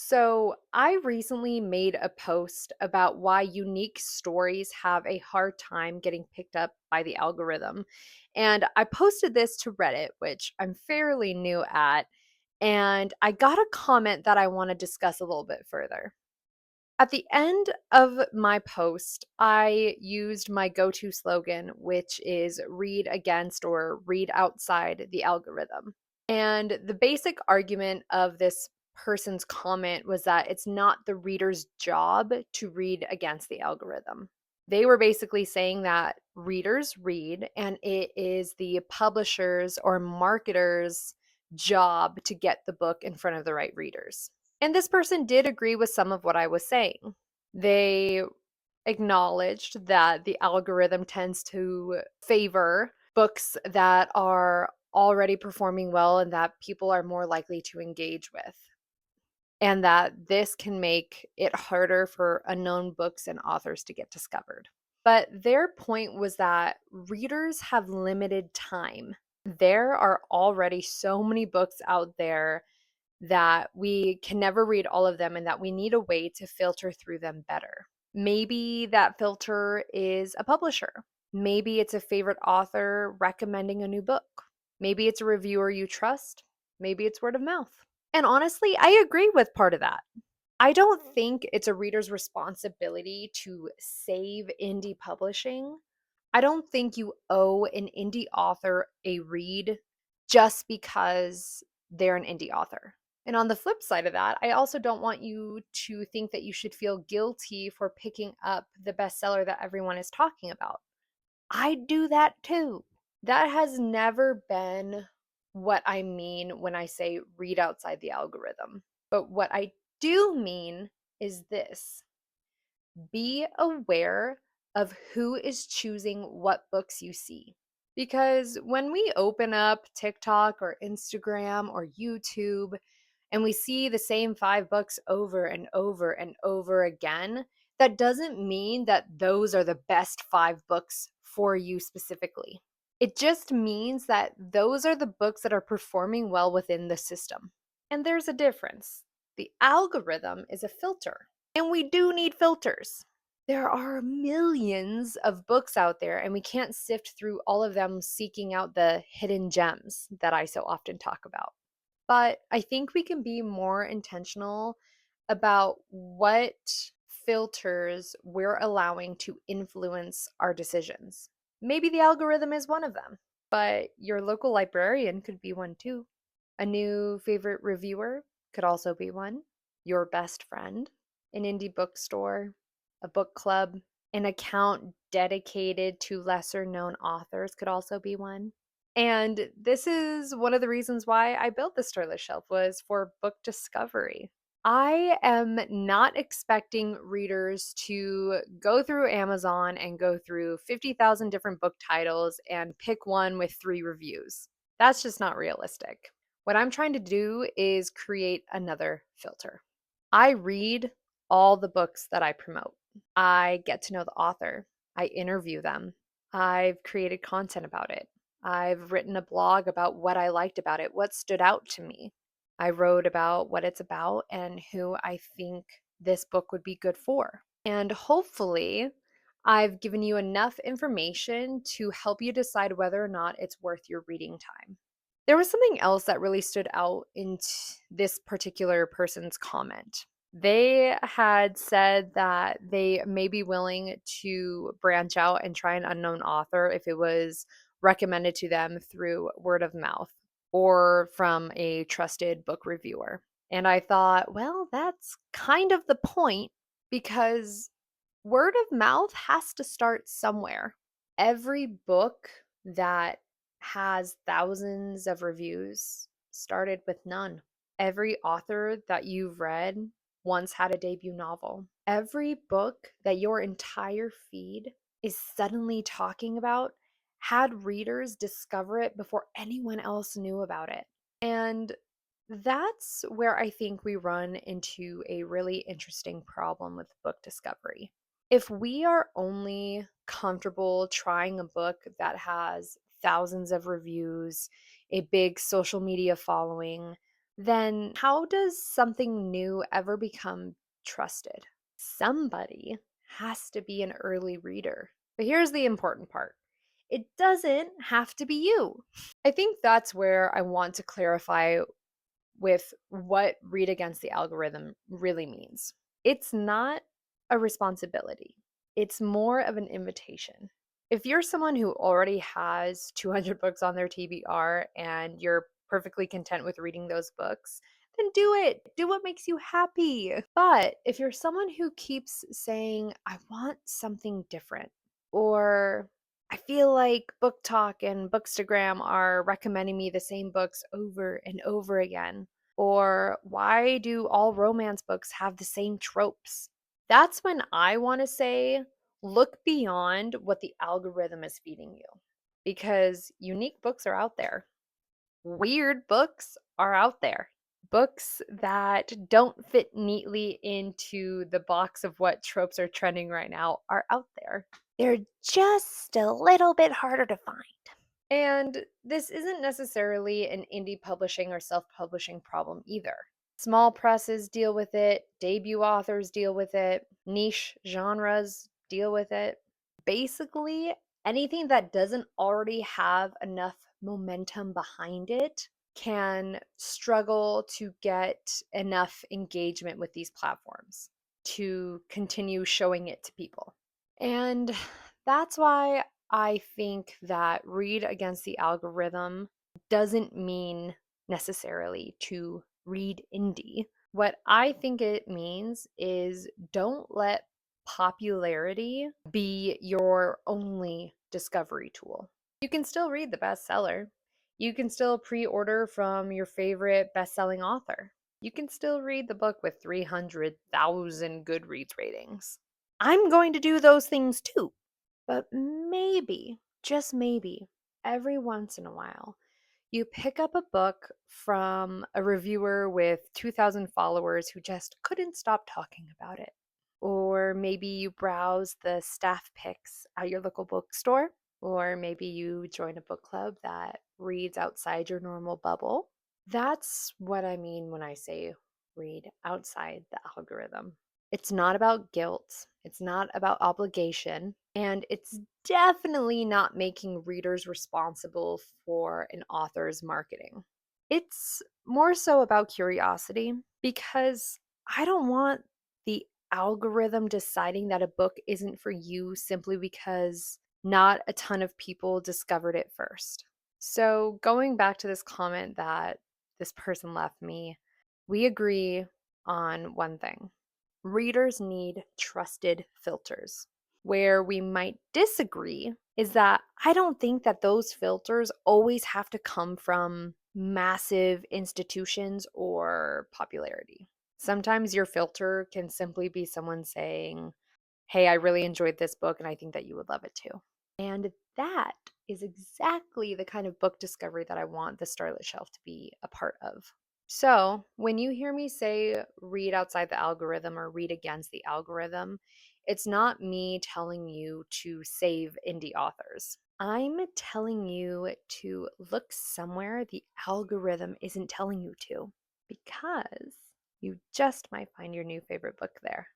So, I recently made a post about why unique stories have a hard time getting picked up by the algorithm. And I posted this to Reddit, which I'm fairly new at, and I got a comment that I want to discuss a little bit further. At the end of my post, I used my go to slogan, which is read against or read outside the algorithm. And the basic argument of this person's comment was that it's not the reader's job to read against the algorithm. They were basically saying that readers read, and it is the publisher's or marketer's job to get the book in front of the right readers. And this person did agree with some of what I was saying. They acknowledged that the algorithm tends to favor books that are already performing well and that people are more likely to engage with, and that this can make it harder for unknown books and authors to get discovered. But their point was that readers have limited time. There are already so many books out there that we can never read all of them and that we need a way to filter through them better. Maybe that filter is a publisher. Maybe it's a favorite author recommending a new book. Maybe it's a reviewer you trust. Maybe it's word of mouth. And honestly, I agree with part of that. I don't think it's a reader's responsibility to save indie publishing. I don't think you owe an indie author a read just because they're an indie author. And on the flip side of that, I also don't want you to think that you should feel guilty for picking up the bestseller that everyone is talking about. I do that too. That has never been what I mean when I say read outside the algorithm. But what I do mean is this: be aware of who is choosing what books you see. Because when we open up TikTok or Instagram or YouTube and we see the same five books over and over and over again, that doesn't mean that those are the best five books for you specifically. It just means that those are the books that are performing well within the system. And there's a difference. The algorithm is a filter, and we do need filters. There are millions of books out there, and we can't sift through all of them seeking out the hidden gems that I so often talk about. But I think we can be more intentional about what filters we're allowing to influence our decisions. Maybe the algorithm is one of them, but your local librarian could be one too. A new favorite reviewer could also be one. Your best friend, an indie bookstore, a book club, an account dedicated to lesser known authors could also be one. And this is one of the reasons why I built the Starless Shelf, was for book discovery. I am not expecting readers to go through Amazon and go through 50,000 different book titles and pick one with 3 reviews. That's just not realistic. What I'm trying to do is create another filter. I read all the books that I promote. I get to know the author. I interview them. I've created content about it. I've written a blog about what I liked about it, what stood out to me. I wrote about what it's about and who I think this book would be good for. And hopefully, I've given you enough information to help you decide whether or not it's worth your reading time. There was something else that really stood out in this particular person's comment. They had said that they may be willing to branch out and try an unknown author if it was recommended to them through word of mouth or from a trusted book reviewer. And I thought, well, that's kind of the point, because word of mouth has to start somewhere. Every book that has thousands of reviews started with none. Every author that you've read once had a debut novel. Every book that your entire feed is suddenly talking about had readers discover it before anyone else knew about it. And that's where I think we run into a really interesting problem with book discovery. If we are only comfortable trying a book that has thousands of reviews, a big social media following, then how does something new ever become trusted? Somebody has to be an early reader. But here's the important part, it doesn't have to be you. I think that's where I want to clarify with what read against the algorithm really means. It's not a responsibility, it's more of an invitation. If you're someone who already has 200 books on their TBR and you're perfectly content with reading those books, then do it. Do what makes you happy. But if you're someone who keeps saying, I want something different, or I feel like Book Talk and Bookstagram are recommending me the same books over and over again, or why do all romance books have the same tropes? That's when I want to say, look beyond what the algorithm is feeding you. Because unique books are out there, weird books are out there. Books that don't fit neatly into the box of what tropes are trending right now are out there. They're just a little bit harder to find. And this isn't necessarily an indie publishing or self publishing problem either. Small presses deal with it, debut authors deal with it, niche genres deal with it. Basically, anything that doesn't already have enough momentum behind it can struggle to get enough engagement with these platforms to continue showing it to people. And that's why I think that read against the algorithm doesn't mean necessarily to read indie. What I think it means is don't let popularity be your only discovery tool. You can still read the bestseller. You can still pre order from your favorite best selling author. You can still read the book with 300,000 Goodreads ratings. I'm going to do those things too. But maybe, just maybe, every once in a while, you pick up a book from a reviewer with 2,000 followers who just couldn't stop talking about it. Or maybe you browse the staff picks at your local bookstore. Or maybe you join a book club that reads outside your normal bubble. That's what I mean when I say read outside the algorithm. It's not about guilt, it's not about obligation, and it's definitely not making readers responsible for an author's marketing. It's more so about curiosity because I don't want the algorithm deciding that a book isn't for you simply because not a ton of people discovered it first. So, going back to this comment that this person left me, we agree on one thing. Readers need trusted filters. Where we might disagree is that I don't think that those filters always have to come from massive institutions or popularity. Sometimes your filter can simply be someone saying, hey, I really enjoyed this book and I think that you would love it too. And that is exactly the kind of book discovery that I want the Starlit Shelf to be a part of. So, when you hear me say read outside the algorithm or read against the algorithm, it's not me telling you to save indie authors. I'm telling you to look somewhere the algorithm isn't telling you to, because you just might find your new favorite book there.